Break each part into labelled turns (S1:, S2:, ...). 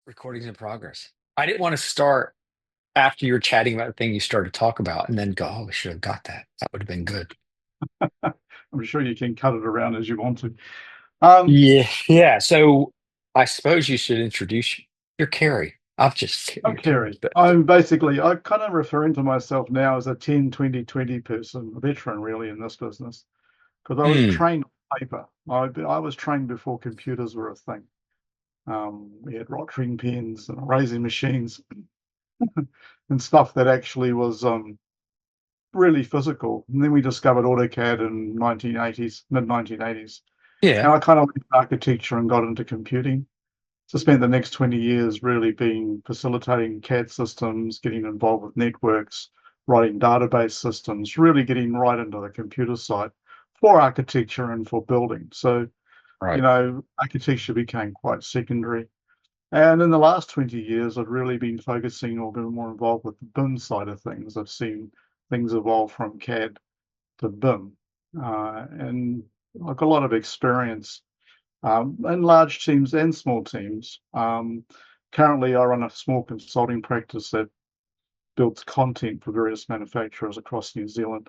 S1: Recordings in progress. I didn't want to start after you were chatting about the thing you started to talk about and then go, oh, we should have got that. That would have been good.
S2: I'm sure you can cut it around as you want to. Um,
S1: Yeah. Yeah. So I suppose you should introduce you. You're Kerry. I'm just kidding.
S2: I'm
S1: You're Kerry.
S2: Kerry.
S1: But
S2: I'm kind of referring to myself now as a 10-20-20 person, a veteran really in this business, because I was
S1: mm,
S2: trained on paper. I was trained before computers were a thing. We had rotring pens and erasing machines and stuff that actually was really physical. And then we discovered AutoCAD in 1980s, mid 1980s.
S1: yeah.
S2: And I kind of went to architecture and got into computing. So spent the next 20 years really being facilitating CAD systems, getting involved with networks, writing database systems, really getting right into the computer side for architecture and for building. So,
S1: Right.
S2: architecture became quite secondary. And in the last 20 years, I've really been focusing or been more involved with the BIM side of things. I've seen things evolve from CAD to BIM. And I've got a lot of experience in large teams and small teams. Currently, I run a small consulting practice that builds content for various manufacturers across New Zealand.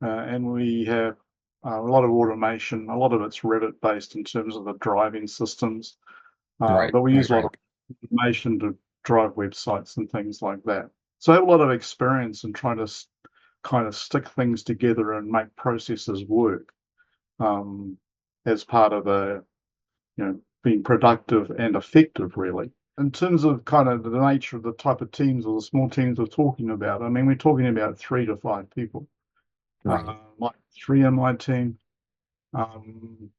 S2: And we have a lot of automation. A lot of it's Revit based in terms of the driving systems,
S1: Right.
S2: but we
S1: Right.
S2: use a lot of
S1: Right.
S2: automation to drive websites and things like that. So I have a lot of experience in trying to kind of stick things together and make processes work um, as part of being productive and effective, really. In terms of kind of the nature of the type of teams or the small teams we're talking about, I mean, we're talking about 3 to 5 people.
S1: Right.
S2: Like three in my team.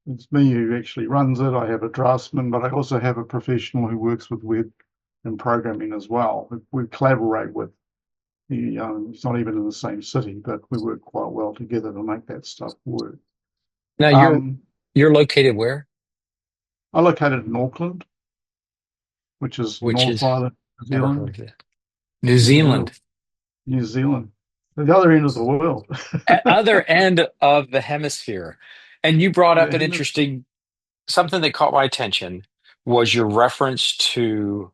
S2: It's me who actually runs it. I have a draftsman, but I also have a professional who works with web and programming as well. We collaborate with. He's not even in the same city, but we work quite well together to make that stuff work.
S1: Now
S2: Um,
S1: you're located where?
S2: I'm located in Auckland, which is
S1: Which
S2: North
S1: is
S2: Island, New
S1: never heard
S2: Zealand.
S1: of it. New
S2: Yeah,
S1: Zealand.
S2: New Zealand, the other end of the world.
S1: At other end of the hemisphere. And you brought up
S2: The
S1: an
S2: hemisphere.
S1: interesting something that caught my attention was your reference to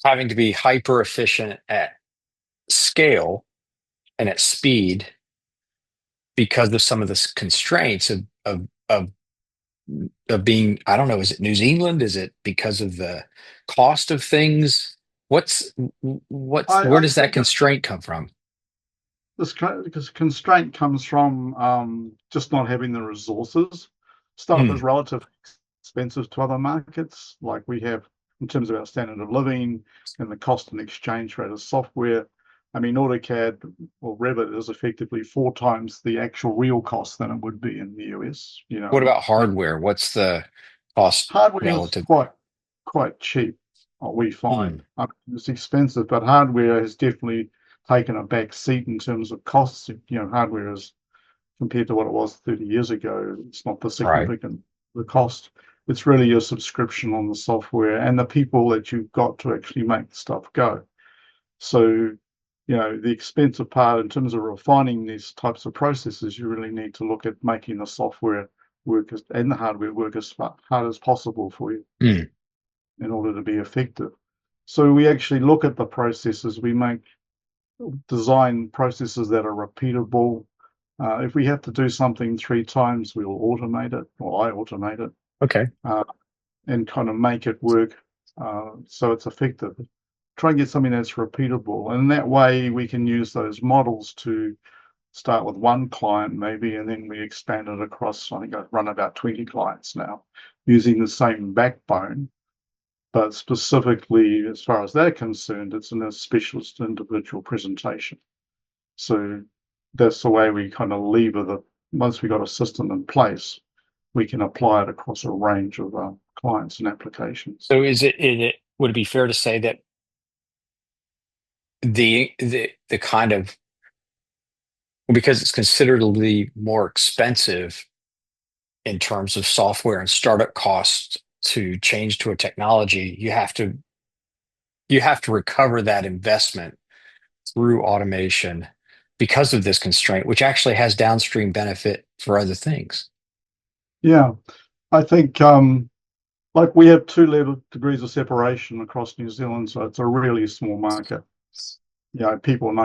S1: having to be hyper efficient at scale and at speed because of some of the constraints of being, I don't know, is it New Zealand? Is it because of the cost of things? What's where
S2: I
S1: does that
S2: think
S1: constraint come from?
S2: this constraint comes from just not having the resources. Stuff is
S1: Hmm.
S2: relatively expensive to other markets, like we have in terms of our standard of living and the cost and exchange rate of software. I mean, AutoCAD or Revit is effectively 4 times the actual real cost than it would be in the US.
S1: What about hardware? What's the cost
S2: Hardware is
S1: relative?
S2: quite cheap, what we
S1: Hmm.
S2: find. It's expensive, but hardware has definitely taken a back seat in terms of costs. Hardware is compared to what it was 30 years ago, it's not the
S1: Right.
S2: significant the cost. It's really your subscription on the software and the people that you've got to actually make the stuff go. So, the expensive part in terms of refining these types of processes, you really need to look at making the software work and the hardware work as hard as possible for you
S1: Hmm.
S2: in order to be effective. So we actually look at the processes. We make design processes that are repeatable. If we have to do something 3 times, we'll automate it, or I automate it,
S1: Okay.
S2: uh, and kind of make it work so it's effective. Try and get something that's repeatable. And that way we can use those models to start with one client maybe, and then we expand it across, I think I've run about 20 clients now using the same backbone. But specifically, as far as they're concerned, it's in a specialist individual presentation. So that's the way we kind of lever the, once we got a system in place, we can apply it across a range of clients and applications.
S1: So would it be fair to say that the kind of because it's considerably more expensive in terms of software and startup costs to change to a technology, you have to recover that investment through automation because of this constraint, which actually has downstream benefit for other things.
S2: Yeah, I think like we have two level degrees of separation across New Zealand, so it's a really small market. People and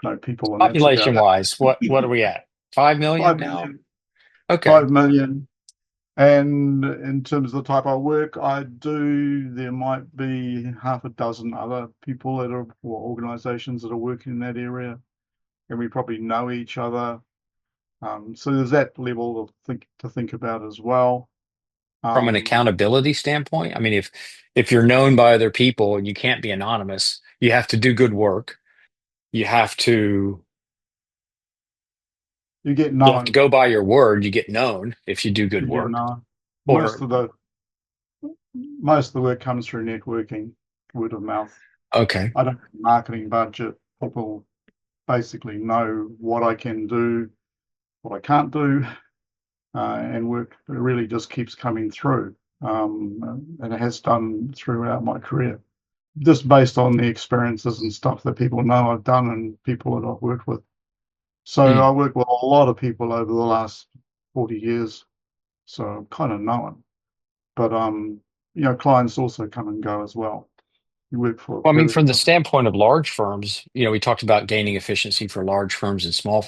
S2: know people, and that's
S1: Population
S2: about it.
S1: wise, what are we at? 5 million
S2: Five
S1: now?
S2: million,
S1: Okay.
S2: 5 million. And in terms of the type of work I do, there might be half a dozen other people or organizations that are working in that area, and we probably know each other. So there's that level to think about as well.
S1: From an
S2: Um,
S1: accountability standpoint, I mean, if you're known by other people and you can't be anonymous, you have to do good work. You have to
S2: you get
S1: you have to
S2: known.
S1: go by your word. You get known if you do good
S2: You get
S1: work.
S2: known. Most
S1: Or
S2: of the most of the work comes through networking, word of mouth.
S1: okay,
S2: I don't have a marketing budget. People basically know what I can do, what I can't do, and work really just keeps coming through. And it has done throughout my career, just based on the experiences and stuff that people know I've done and people that I've worked with. So
S1: Hmm.
S2: I worked with a lot of people over the last 40 years, so I'm kind of known. But clients also come and go as well. You work for a
S1: Well, I mean,
S2: period
S1: from
S2: of
S1: the
S2: time.
S1: standpoint of large firms, we talked about gaining efficiency for large firms and small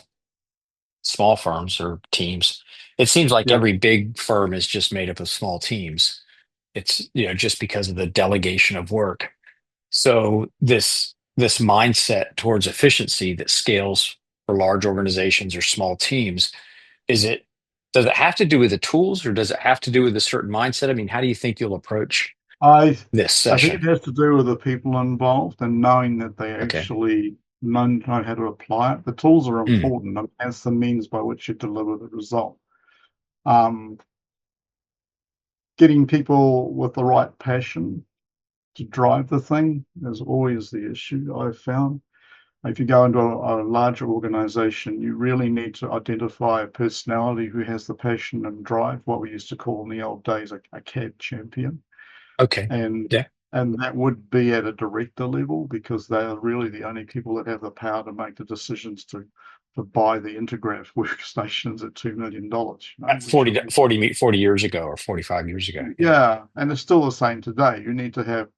S1: firms or teams. It seems like
S2: Yeah,
S1: every big firm is just made up of small teams. It's, just because of the delegation of work. So this mindset towards efficiency that scales for large organizations or small teams, is it does it have to do with the tools or does it have to do with a certain mindset? I mean, how do you think you'll approach
S2: I
S1: this
S2: I think
S1: session?
S2: it has to do with the people involved and knowing that they
S1: Okay.
S2: actually know how to apply it. The tools are
S1: Hmm.
S2: important. I mean, that's the means by which you deliver the result. Um, Getting people with the right passion to drive the thing is always the issue I've found. If you go into a larger organization, you really need to identify a personality who has the passion and drive, what we used to call in the old days a CAD champion.
S1: Okay.
S2: And
S1: Yeah.
S2: and that would be at a director level because they are really the only people that have the power to make the decisions to buy the Intergraph workstations at $2 million,
S1: At
S2: which
S1: 40,
S2: are
S1: 40 years ago or 45 years ago. Yeah.
S2: yeah, and it's still the same today. You need to have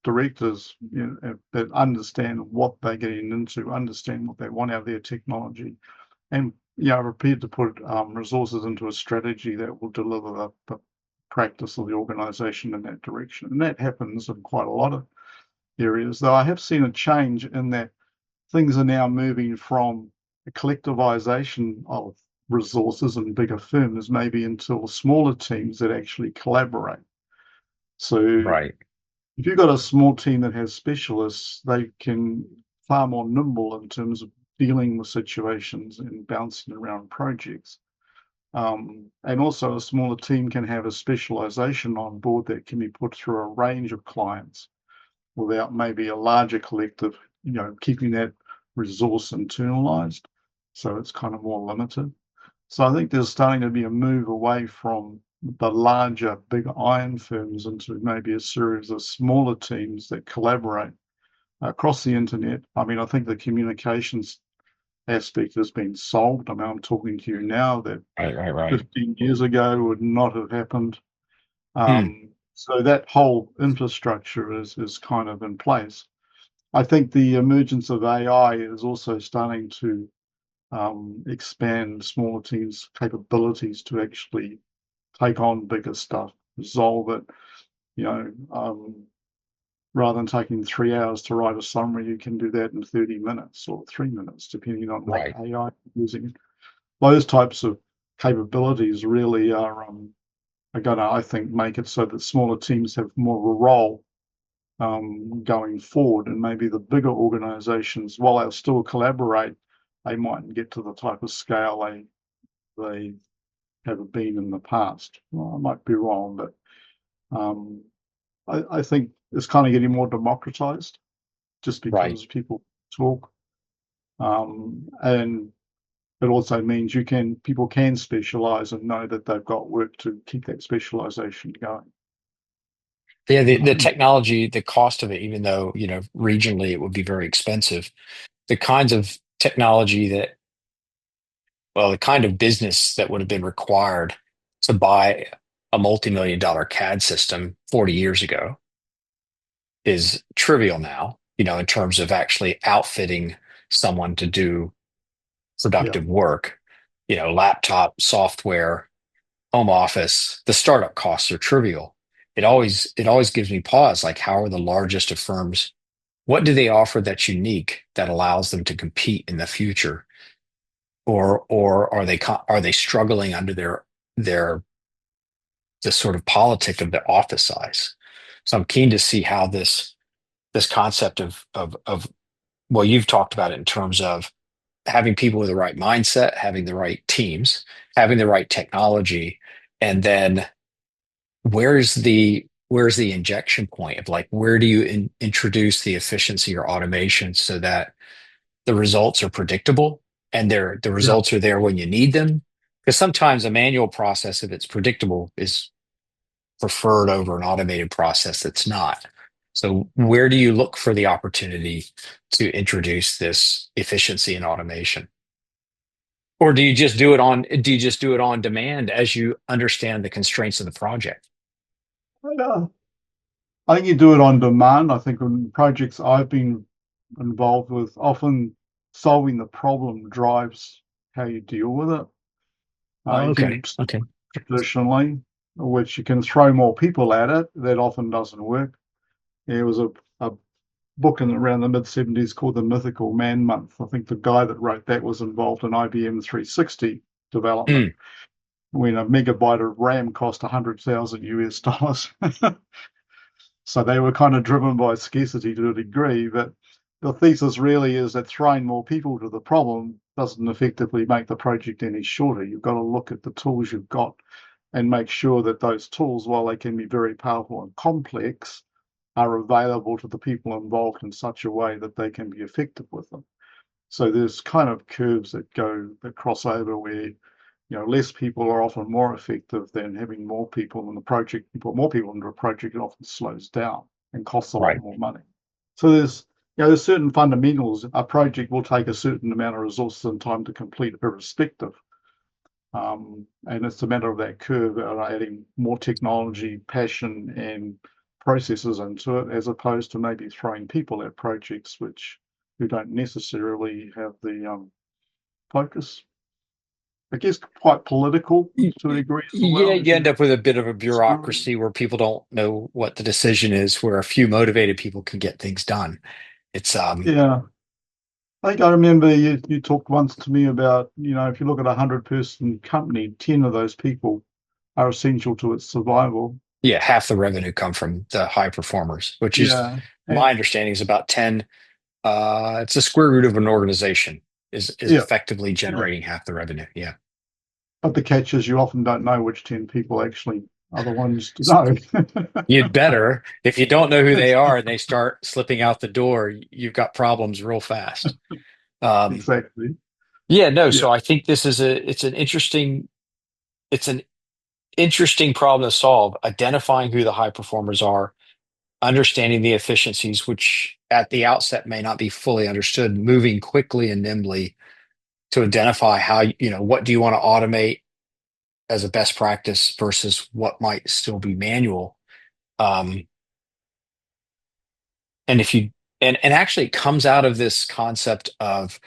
S2: directors, that understand what they're getting into, understand what they want out of their technology, and are prepared to put resources into a strategy that will deliver the practice of the organization in that direction. And that happens in quite a lot of areas, though I have seen a change in that things are now moving from a collectivization of resources and bigger firms maybe into smaller teams that actually collaborate. So
S1: Right.
S2: if you've got a small team that has specialists, they can far more nimble in terms of dealing with situations and bouncing around projects. And also a smaller team can have a specialization on board that can be put through a range of clients without maybe a larger collective, keeping that resource internalized. So it's kind of more limited. So I think there's starting to be a move away from the larger, big iron firms into maybe a series of smaller teams that collaborate across the internet. I mean, I think the communications aspect has been solved. I mean, I'm talking to you now that
S1: Right. Right. Right.
S2: 15 years ago would not have happened.
S1: Hmm.
S2: So that whole infrastructure is kind of in place. I think the emergence of AI is also starting to expand smaller teams' capabilities to actually take on bigger stuff, resolve it. You know, rather than taking 3 hours to write a summary, you can do that in 30 minutes or 3 minutes, depending on what
S1: Right.
S2: AI you're using. Those types of capabilities really are going to, I think, make it so that smaller teams have more of a role going forward, and maybe the bigger organizations, while they'll still collaborate, they mightn't get to the type of scale they have been in the past. Well, I might be wrong, but um, I think it's kind of getting more democratized just
S1: Right.
S2: because people talk, and it also means people can specialize and know that they've got work to keep that specialization going.
S1: Yeah, the
S2: Um,
S1: technology, the cost of it, even though, regionally it would be very expensive, the kinds of technology the kind of business that would have been required to buy a multi-million dollar CAD system 40 years ago is trivial now, in terms of actually outfitting someone to do
S2: Yeah,
S1: productive work. Laptop, software, home office, the startup costs are trivial. It always gives me pause. Like, how are the largest of firms? What do they offer that's unique that allows them to compete in the future? Or are they struggling under their the sort of politic of the office size? So I'm keen to see how this concept of well, you've talked about it in terms of having people with the right mindset, having the right teams, having the right technology, and then where's the injection point of, like, where do you introduce the efficiency or automation so that the results are predictable and the
S2: yeah.
S1: results are there when you need them? Because sometimes a manual process, if it's predictable, is preferred over an automated process that's not. So where do you look for the opportunity to introduce this efficiency and automation? Or do you just do it on demand as you understand the constraints of the project?
S2: Uh, I think you do it on demand. I think in projects I've been involved with, often solving the problem drives how you deal with it.
S1: Oh,
S2: You
S1: okay.
S2: can
S1: Okay.
S2: traditionally, which you can throw more people at it. That often doesn't work. There was a book in around the mid 70s called The Mythical Man Month. I think the guy that wrote that was involved in IBM 360 development
S1: Mm,
S2: when a megabyte of RAM cost 100,000 US dollars. So they were kind of driven by scarcity to a degree, but the thesis really is that throwing more people to the problem doesn't effectively make the project any shorter. You've got to look at the tools you've got and make sure that those tools, while they can be very powerful and complex, are available to the people involved in such a way that they can be effective with them. So there's kind of curves that cross over where less people are often more effective than having more people in the project. You put more people into a project, it often slows down and costs a lot
S1: right.
S2: more money. So there's certain fundamentals. A project will take a certain amount of resources and time to complete, irrespective. And it's a matter of that curve, adding more technology, passion, and processes into it, as opposed to maybe throwing people at projects who don't necessarily have the focus. I guess quite political to a degree as
S1: Yeah,
S2: well, as
S1: you
S2: you
S1: end up with a bit of a
S2: described.
S1: bureaucracy where people don't know what the decision is, where a few motivated people can get things done. It's
S2: Yeah, I think I remember you talked once to me about, if you look at a 100-person company, 10 of those people are essential to its survival.
S1: Yeah, half the revenue come from the high performers, which is
S2: Yeah,
S1: my
S2: and
S1: understanding is about 10. It's the square root of an organization is
S2: yeah,
S1: effectively
S2: yeah.
S1: generating half the revenue. Yeah.
S2: But the catch is you often don't know which 10 people actually are the ones to know.
S1: You'd better, if you don't know who they are and they start slipping out the door, you've got problems real fast. Um,
S2: Exactly.
S1: yeah, no,
S2: Yeah.
S1: so I think it's an interesting problem to solve, identifying who the high performers are, understanding the efficiencies, which at the outset may not be fully understood, moving quickly and nimbly to identify what do you want to automate as a best practice versus what might still be manual. Um, and if you and actually it comes out of this concept of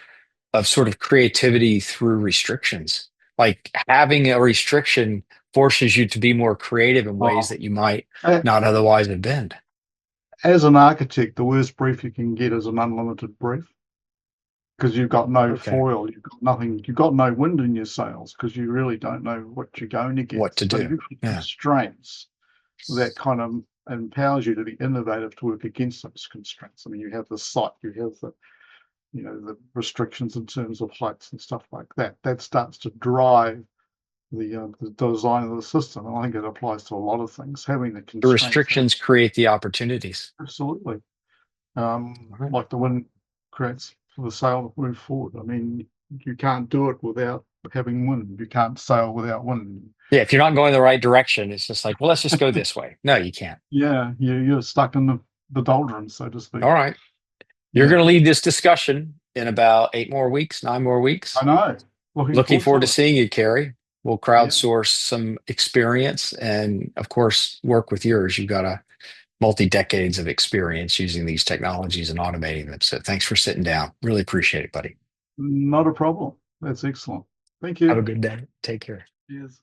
S1: sort of creativity through restrictions. Like, having a restriction forces you to be more creative in ways
S2: Oh,
S1: that you might
S2: a-
S1: not otherwise have been.
S2: as an architect, the worst brief you can get is an unlimited brief because you've got no
S1: Okay.
S2: foil, you've got nothing, you've got no wind in your sails because you really don't know what you're going to get.
S1: What to
S2: But if
S1: do.
S2: you've got
S1: Yeah.
S2: constraints, that kind of empowers you to be innovative to work against those constraints. I mean, you have the site, you have the restrictions in terms of heights and stuff like that. That starts to drive the design of the system. And I think it applies to a lot of things. Having the
S1: The
S2: constraints,
S1: restrictions create the opportunities.
S2: absolutely.
S1: All right.
S2: Like the wind creates for the sail to move forward. I mean, you can't do it without having wind. You can't sail without wind.
S1: Yeah, if you're not going the right direction, it's just like, well, let's just go this way. No, you can't.
S2: Yeah, you're stuck in the doldrums, so to speak.
S1: All right. You're
S2: Yeah,
S1: going to lead this discussion in about 8 more weeks, 9 more weeks.
S2: I know. Looking
S1: Looking
S2: forward
S1: forward to
S2: to it.
S1: seeing you, Kerry. We'll
S2: Yeah.
S1: crowdsource some experience and, of course, work with yours. You've got a multi-decades of experience using these technologies and automating them. So thanks for sitting down. Really appreciate it, buddy.
S2: Not a problem. That's excellent. Thank
S1: Have a
S2: you.
S1: good day. Take care.
S2: Cheers.